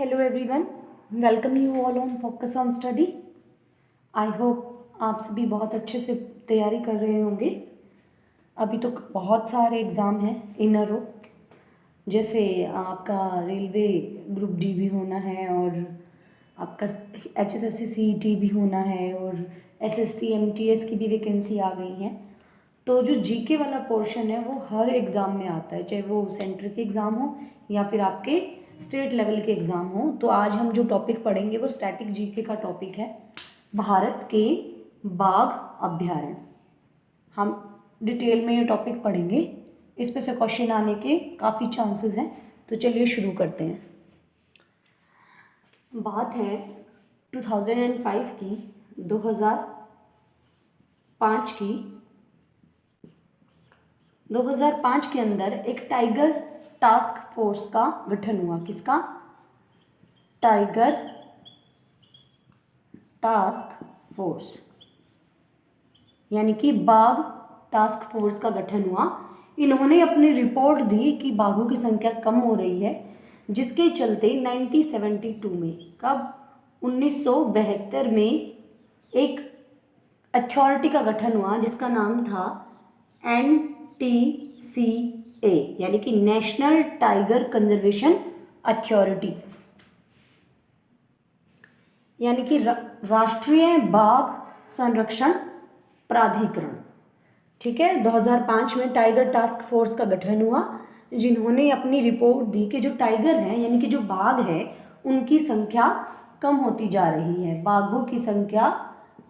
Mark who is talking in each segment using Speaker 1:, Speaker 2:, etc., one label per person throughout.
Speaker 1: Hello everyone, welcome you all on focus on study. I hope आप सभी बहुत अच्छे से तैयारी कर रहे होंगे। अभी तो बहुत सारे एग्ज़ाम हैं इन अ रो, जैसे आपका रेलवे ग्रुप डी भी होना है और आपका HSSC CET भी होना है और SSC MTS की भी वैकेंसी आ गई है। तो जो जीके वाला पोर्शन है वो हर एग्ज़ाम में आता है, चाहे वो सेंटर के एग्ज़ाम हो या फिर आपके स्टेट लेवल के एग्ज़ाम हो। तो आज हम जो टॉपिक पढ़ेंगे वो स्टैटिक जीके का टॉपिक है, भारत के बाघ अभ्यारण्य। हम डिटेल में ये टॉपिक पढ़ेंगे, इस पे से क्वेश्चन आने के काफ़ी चांसेस हैं। तो चलिए शुरू करते हैं। बात है 2005 की, 2005 की। 2005 के अंदर एक टाइगर टास्क फोर्स का गठन हुआ। किसका? टाइगर टास्क फोर्स, यानी कि बाघ टास्क फोर्स का गठन हुआ। इन्होंने अपनी रिपोर्ट दी कि बाघों की संख्या कम हो रही है, जिसके चलते 1972 में, कब? 1972 में एक अथॉरिटी का गठन हुआ जिसका नाम था NTCA, यानी कि नेशनल टाइगर कंजर्वेशन अथॉरिटी, यानी कि राष्ट्रीय बाघ संरक्षण प्राधिकरण। ठीक है, 2005 में टाइगर टास्क फोर्स का गठन हुआ, जिन्होंने अपनी रिपोर्ट दी कि जो टाइगर हैं यानी कि जो बाघ है उनकी संख्या कम होती जा रही है, बाघों की संख्या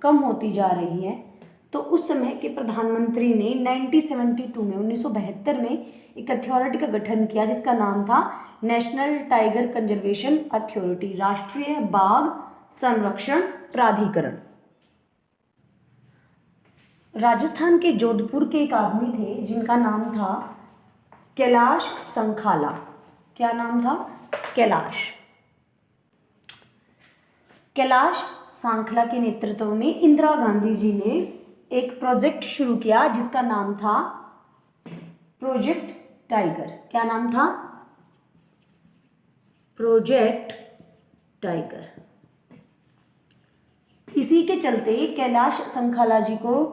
Speaker 1: कम होती जा रही है। तो उस समय के प्रधानमंत्री ने 1972 में 1972 में एक अथॉरिटी का गठन किया जिसका नाम था नेशनल टाइगर कंजर्वेशन अथॉरिटी, राष्ट्रीय बाघ संरक्षण प्राधिकरण। राजस्थान के जोधपुर के एक आदमी थे जिनका नाम था कैलाश संखाला। क्या नाम था? कैलाश सांखला के नेतृत्व में इंदिरा गांधी जी ने एक प्रोजेक्ट शुरू किया जिसका नाम था प्रोजेक्ट टाइगर। क्या नाम था? Project tiger. इसी के चलते कैलाश संखाला जी को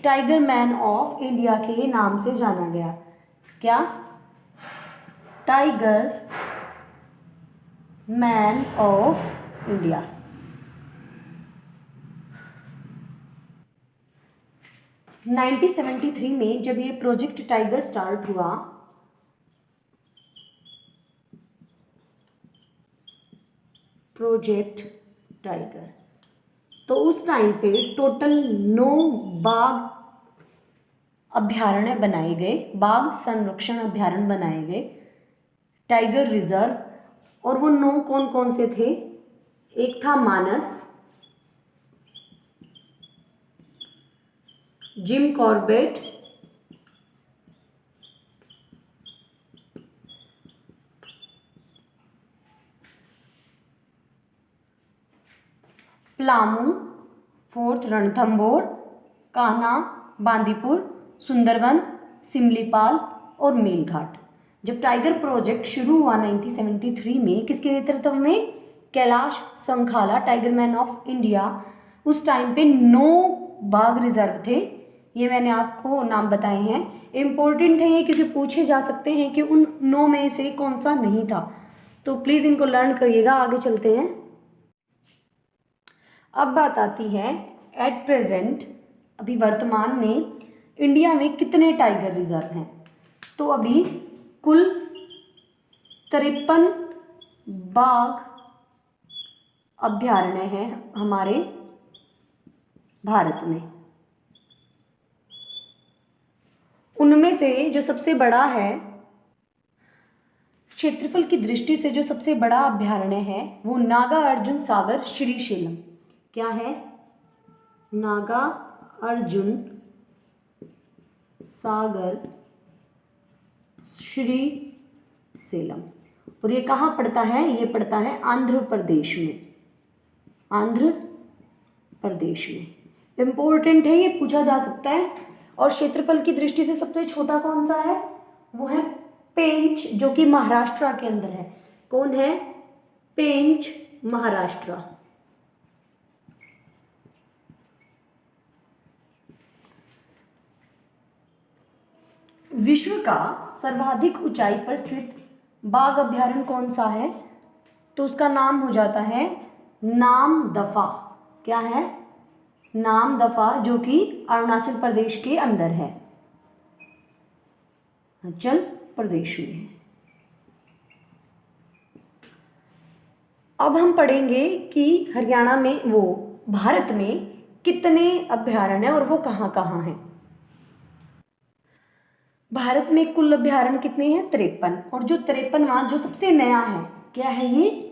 Speaker 1: टाइगर मैन ऑफ इंडिया के नाम से जाना गया। क्या? Tiger man of India. Nineteen 1973 में जब ये प्रोजेक्ट टाइगर स्टार्ट हुआ, प्रोजेक्ट टाइगर, तो उस टाइम पे टोटल 9 बाघ अभ्यारण्य बनाए गए, बाघ संरक्षण अभ्यारण्य बनाए गए, टाइगर रिजर्व। और वो 9 कौन कौन से थे? एक था Manas, Jim Corbett, Palamu, fourth Ranthambore, Kanha, Bandipur, Sundarban, Similipal और मेलघाट। जब टाइगर प्रोजेक्ट शुरू हुआ 1973 में, किसके नेतृत्व में? Kailash Sankhala, tiger man of India. उस टाइम पे 9 बाघ रिजर्व थे। ये मैंने आपको नाम बताए हैं, इम्पोर्टेंट है ये क्योंकि पूछे जा सकते हैं कि उन 9 में से कौन सा नहीं था। तो प्लीज़ इनको लर्न करिएगा। आगे चलते हैं। अब बात आती है एट प्रेजेंट, अभी वर्तमान में इंडिया में कितने टाइगर रिजर्व हैं। तो अभी कुल 53 बाघ अभ्यारण्य हैं हमारे भारत में। उनमें से जो सबसे बड़ा है, क्षेत्रफल की दृष्टि से जो सबसे बड़ा अभ्यारण्य है वो नागा अर्जुन सागर श्रीशैलम। क्या है? नागा अर्जुन सागर श्रीशैलम। और ये कहाँ पड़ता है? ये पड़ता है आंध्र प्रदेश में। आंध्र प्रदेश में इम्पोर्टेंट है, ये पूछा जा सकता है। और क्षेत्रफल की दृष्टि से सबसे छोटा कौन सा है? वो है पेंच, जो कि महाराष्ट्र के अंदर है। कौन है? पेंच महाराष्ट्र। विश्व का सर्वाधिक ऊंचाई पर स्थित बाघ अभयारण्य कौन सा है? तो उसका नाम हो जाता है नामदफा। क्या है? नामदफा, जो कि अरुणाचल प्रदेश के अंदर है, अरुणाचल प्रदेश में है। अब हम पढ़ेंगे कि हरियाणा में, वो भारत में कितने अभयारण्य हैं और वो कहाँ कहाँ हैं। भारत में कुल अभयारण्य कितने हैं? 53। और जो 53वां, जो सबसे नया है, क्या है ये?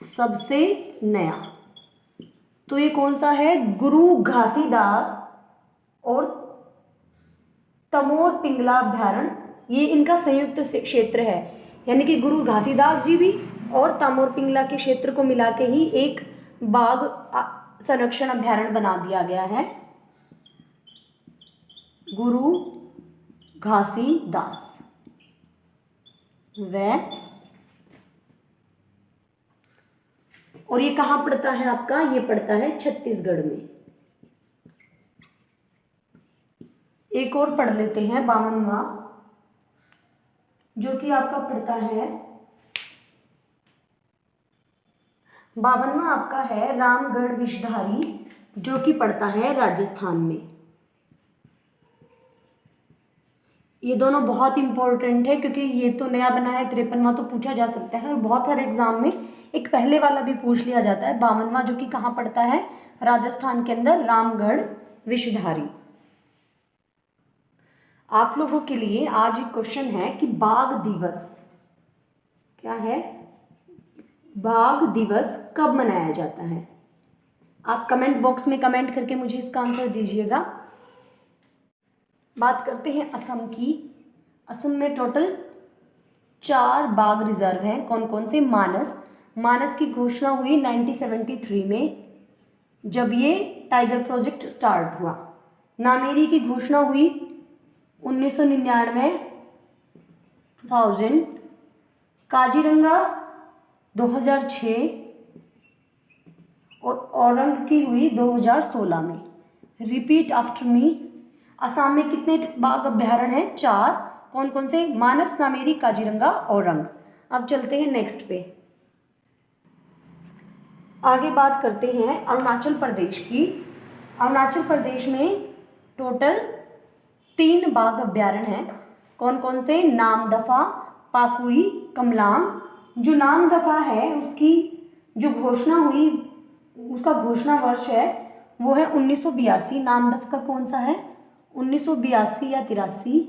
Speaker 1: सबसे नया तो ये कौन सा है? गुरु घासीदास और तमोर पिंगला अभयारण्य। ये इनका संयुक्त क्षेत्र है, यानी कि गुरु घासीदास जी भी और तमोर पिंगला के क्षेत्र को मिला के ही एक बाघ संरक्षण अभयारण्य बना दिया गया है, गुरु घासीदास। और ये कहाँ पड़ता है आपका? ये पड़ता है छत्तीसगढ़ में। एक और पढ़ लेते हैं 52वां, जो कि आपका पड़ता है 52वां आपका है रामगढ़ विषधारी, जो कि पड़ता है राजस्थान में। ये दोनों बहुत इंपॉर्टेंट है, क्योंकि ये तो नया बना है, 53वां तो पूछा जा सकता है और बहुत सारे एग्जाम में एक पहले वाला भी पूछ लिया जाता है। 52वां जो कि कहाँ पड़ता है? राजस्थान के अंदर, रामगढ़ विषधारी। आप लोगों के लिए आज एक क्वेश्चन है कि बाघ दिवस क्या है? बाघ दिवस कब मनाया जाता है? आप कमेंट बॉक्स में कमेंट करके मुझे इसका आंसर दीजिएगा। बात करते हैं असम की। असम में टोटल 4 बाघ रिजर्व हैं। कौन कौन से? मानस की घोषणा हुई 1973 में, जब ये टाइगर प्रोजेक्ट स्टार्ट हुआ। नामेरी की घोषणा हुई 1999, 2000। काजीरंगा 2006 और औरंग की हुई 2016 में। Repeat after me. असम में कितने बाघ अभयारण्य हैं? 4। कौन कौन से? मानस, नामेरी, काजीरंगा, औरंग। अब चलते हैं नेक्स्ट पे। आगे बात करते हैं अरुणाचल प्रदेश की। अरुणाचल प्रदेश में टोटल 3 बाघ अभयारण्य हैं। कौन कौन से? नामदफा, पाकुई, कमलांग। जो नामदफा है उसकी जो घोषणा हुई, उसका घोषणा वर्ष है वो है 1982। नामदफा का कौन सा है? 1982 या 83।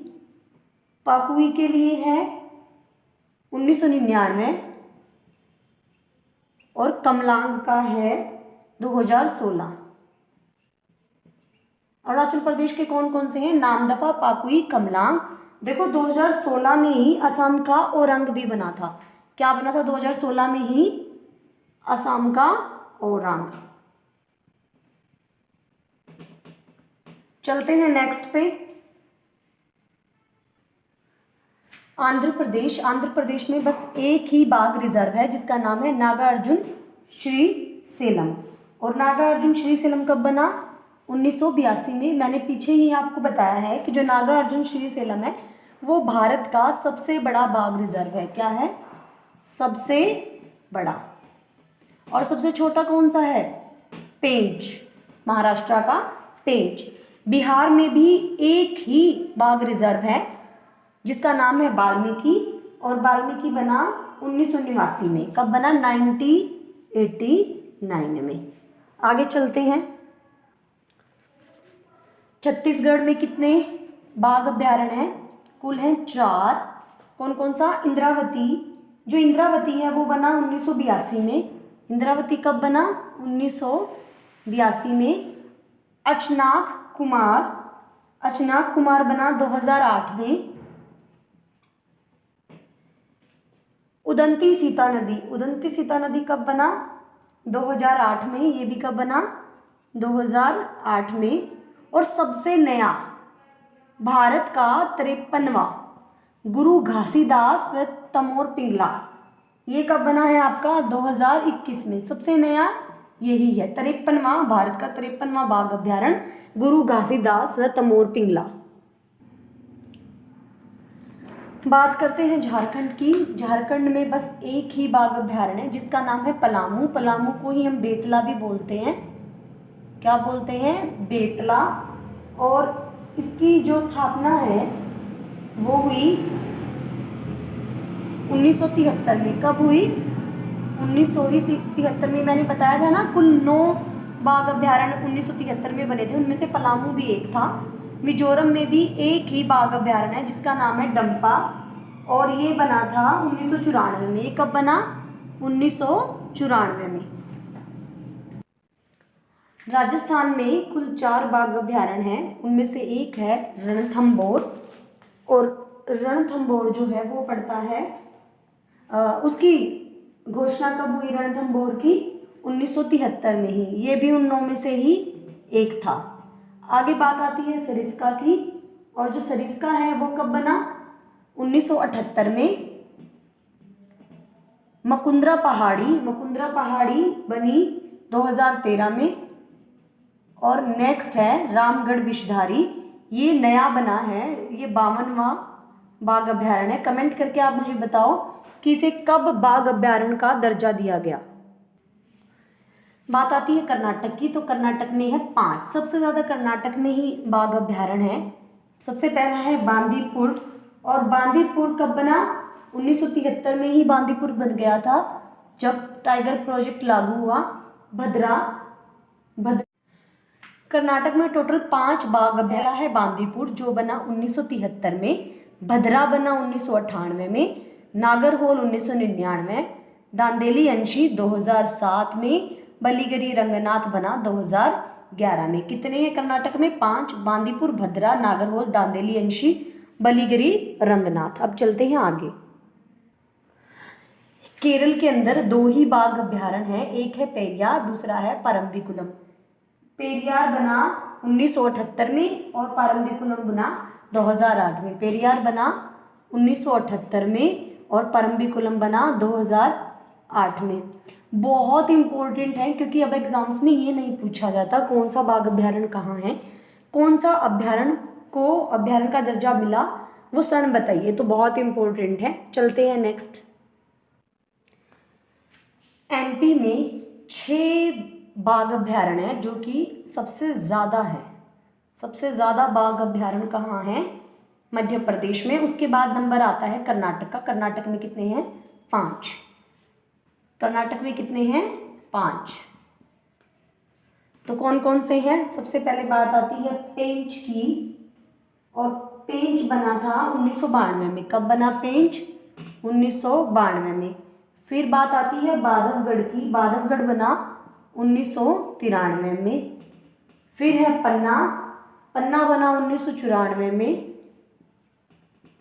Speaker 1: पाकुई के लिए है 1999 और कमलांग का है 2016। अरुणाचल प्रदेश के कौन कौन से हैं? नामदफा, पाकुई, कमलांग। देखो 2016 में ही असम का औरंग भी बना था। क्या बना था? 2016 में ही असम का औरंग। चलते हैं नेक्स्ट पे। आंध्र प्रदेश। आंध्र प्रदेश में बस एक ही बाघ रिजर्व है, जिसका नाम है नागार्जुन श्री सेलम। और नागार्जुन श्री सेलम कब बना? 1982 में। मैंने पीछे ही आपको बताया है कि जो नागार्जुन श्री सेलम है वो भारत का सबसे बड़ा बाघ रिजर्व है। क्या है? सबसे बड़ा। और सबसे छोटा कौन सा है? पेंच, महाराष्ट्र का पेंच। बिहार में भी एक ही बाघ रिजर्व है, जिसका नाम है वाल्मीकि। और वाल्मीकि बना 1989 में। कब बना? 1989 में। आगे चलते हैं। छत्तीसगढ़ में कितने बाघ अभयारण्य हैं? कुल हैं 4। कौन कौन सा? इंद्रावती। जो इंद्रावती है वो बना 1982 में। इंद्रावती कब बना? 1982 में। अचनाक कुमार बना 2008 में। उदंती सीता नदी कब बना? 2008 में। ये भी कब बना? 2008 में। और सबसे नया भारत का 53वां गुरु घासीदास व तमोर पिंगला, ये कब बना है आपका 2021 में, सबसे नया यही है। 53वां, भारत का 53वां बाघ अभ्यारण्य गुरु घासीदास व तमोर पिंगला। बात करते हैं झारखंड की। झारखंड में बस एक ही बाघ अभ्यारण्य है जिसका नाम है पलामू। पलामू को ही हम बेतला भी बोलते हैं। क्या बोलते हैं? बेतला। और इसकी जो स्थापना है वो हुई 1973 में। कब हुई? 1973 में। मैंने बताया था ना, कुल 9 बाघ अभ्यारण्य 1973 में बने थे, उनमें से पलामू भी एक था। मिजोरम में भी एक ही बाघ अभ्यारण्य है जिसका नाम है डंपा, और ये बना था 1994 में। ये कब बना? 1994 में। राजस्थान में कुल 4 बाघ अभ्यारण्य हैं, उनमें से एक है रणथंभौर। और रणथंभौर जो है वो पड़ता है, उसकी घोषणा कब हुई रणथंभौर की? 1973 में ही। ये भी उन 9 में से ही एक था। आगे बात आती है सरिस्का की, और जो सरिस्का है वो कब बना? 1978 में। मुकुंदरा पहाड़ी बनी 2013 में। और नेक्स्ट है रामगढ़ विषधारी, ये नया बना है, ये 52वां बाघ अभ्यारण्य है। कमेंट करके आप मुझे बताओ कि इसे कब बाघ अभ्यारण्य का दर्जा दिया गया। बात आती है कर्नाटक की, तो कर्नाटक में है 5। सबसे ज़्यादा कर्नाटक में ही बाघ अभ्यारण्य है। सबसे पहला है बांदीपुर, और बांदीपुर कब बना? 1973 में ही बांदीपुर बन गया था, जब टाइगर प्रोजेक्ट लागू हुआ। भद्रा कर्नाटक में टोटल 5 बाघ अभ्यारण्य है। बांदीपुर जो बना 1973 में, भद्रा बना 1998 में, नागरहोल 1999, दांदेली अंशी 2007 में, बलिगिरी रंगनाथ बना 2011 में। कितने हैं कर्नाटक में? 5। बांदीपुर, भद्रा, नागरहोल, दांदेली अंशी, बलिगिरी रंगनाथ। अब चलते हैं आगे। केरल के अंदर 2 ही बाघ अभ्यारण्य हैं, एक है पेरियार, दूसरा है परम्बिकुलम। पेरियार बना 1978 में और परम्बिकुलम बना 2008 में। पेरियार बना 1978 में और परम्बिकुलम बना 2008 में। बहुत इंपॉर्टेंट है, क्योंकि अब एग्जाम्स में ये नहीं पूछा जाता कौन सा बाघ अभ्यारण्य कहाँ है, कौन सा अभ्यारण्य को अभ्यारण्य का दर्जा मिला, वो सन बताइए। तो बहुत इंपॉर्टेंट है। चलते हैं नेक्स्ट। एमपी में 6 बाघ अभ्यारण्य है, जो कि सबसे ज़्यादा है। सबसे ज़्यादा बाघ अभ्यारण्य कहाँ है? मध्य प्रदेश में। उसके बाद नंबर आता है कर्नाटक का। कर्नाटक में कितने हैं? 5। कर्नाटक में कितने हैं? 5। तो कौन कौन से हैं? सबसे पहले बात आती है पेंच की, और पेंच बना था 1992 में। कब बना पेंच? 1992 में। फिर बात आती है बांधवगढ़ की। बांधवगढ़ बना 1993 में। फिर है पन्ना बना 1994 में।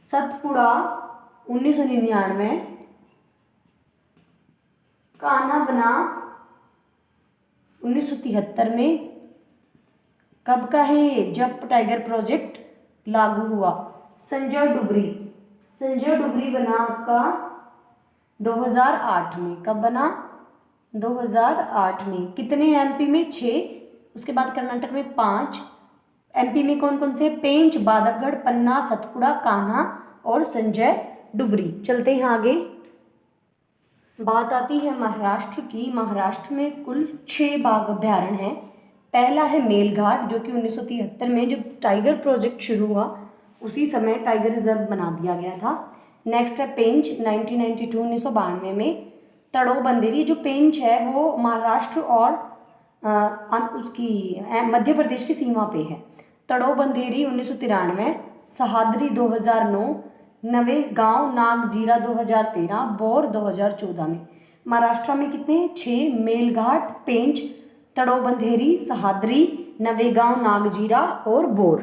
Speaker 1: सतपुड़ा 1999। कान्हा बना 1973 में। कब का है ये? जब टाइगर प्रोजेक्ट लागू हुआ। संजय डुगरी बना आपका 2008 में। कब बना? 2008 में। कितने हैं एमपी में? 6। उसके बाद कर्नाटक में 5। एमपी में कौन कौन से? पेंच, बांधवगढ़, पन्ना, सतपुड़ा, कान्हा और संजय डुगरी। चलते हैं आगे। बात आती है महाराष्ट्र की। महाराष्ट्र में कुल 6 बाघ अभ्यारण्य हैं। पहला है मेलघाट, जो कि 1973 में जब टाइगर प्रोजेक्ट शुरू हुआ उसी समय टाइगर रिजर्व बना दिया गया था। नेक्स्ट है पेंच 1992 में। तड़ो बंदेरी, जो पेंच है वो महाराष्ट्र और उसकी मध्य प्रदेश की सीमा पे है। तड़ो बंदेरी 1993, सहाद्री 2009, नवेगांव नागजीरा 2013, बोर 2014 में। महाराष्ट्र में कितने हैं? 6। मेलघाट, पेंच, तड़ो बंदेरी, सहाद्री, नवेगांव नागजीरा और बोर।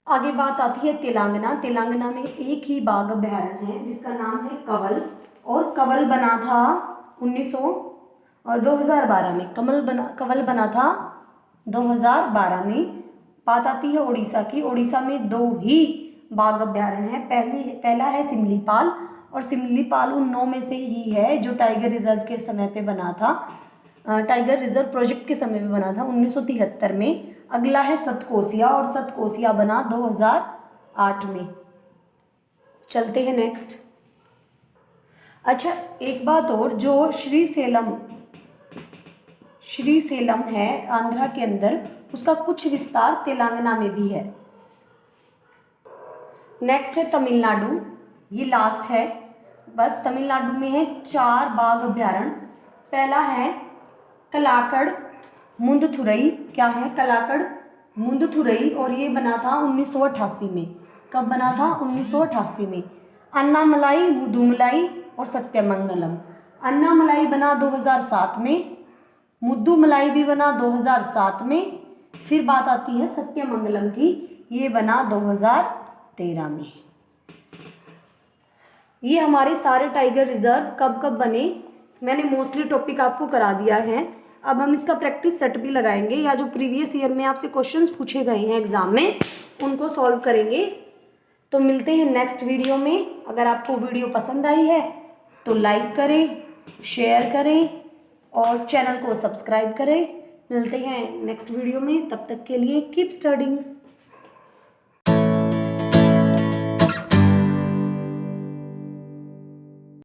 Speaker 1: आगे बात आती है तेलंगाना। तेलंगाना में एक ही बाघ अभ्यारण्य है जिसका नाम है कवल, और कवल बना था 2012 में। कवल बना था 2012 में। बात आती है उड़ीसा की। उड़ीसा में 2 ही बाघ अभ्यारण्य है। पहला है सिमलीपाल और सिमलीपाल उन 9 में से ही है जो टाइगर रिजर्व के समय पे बना था, टाइगर रिजर्व प्रोजेक्ट के समय में बना था 1973 में। अगला है सतकोसिया, और सतकोसिया बना 2008 में। चलते हैं नेक्स्ट। अच्छा, एक बात और, जो श्रीसेलम है आंध्रा के अंदर, उसका कुछ विस्तार तेलंगाना में भी है। नेक्स्ट है तमिलनाडु, ये लास्ट है बस। तमिलनाडु में है 4 बाघ अभ्यारण्य। पहला है कलाकड़ मुंदथुरई। क्या है? कलाकड़ मुंदथुरई, और ये बना था 1988 में। कब बना था? 1988 में। अन्नामलाई, मुदुमलाई और सत्यमंगलम। अन्नामलाई बना 2007 में, मुद्दुमलाई भी बना 2007 में। फिर बात आती है सत्यमंगलम की, ये बना 2013 में। ये हमारे सारे टाइगर रिजर्व कब कब बने, मैंने मोस्टली टॉपिक आपको करा दिया है। अब हम इसका प्रैक्टिस सेट भी लगाएंगे, या जो प्रीवियस ईयर में आपसे क्वेश्चंस पूछे गए हैं एग्जाम में उनको सॉल्व करेंगे। तो मिलते हैं नेक्स्ट वीडियो में। अगर आपको वीडियो पसंद आई है तो लाइक करें, शेयर करें और चैनल को सब्सक्राइब करें। मिलते हैं नेक्स्ट वीडियो में, तब तक के लिए कीप स्टडिंग।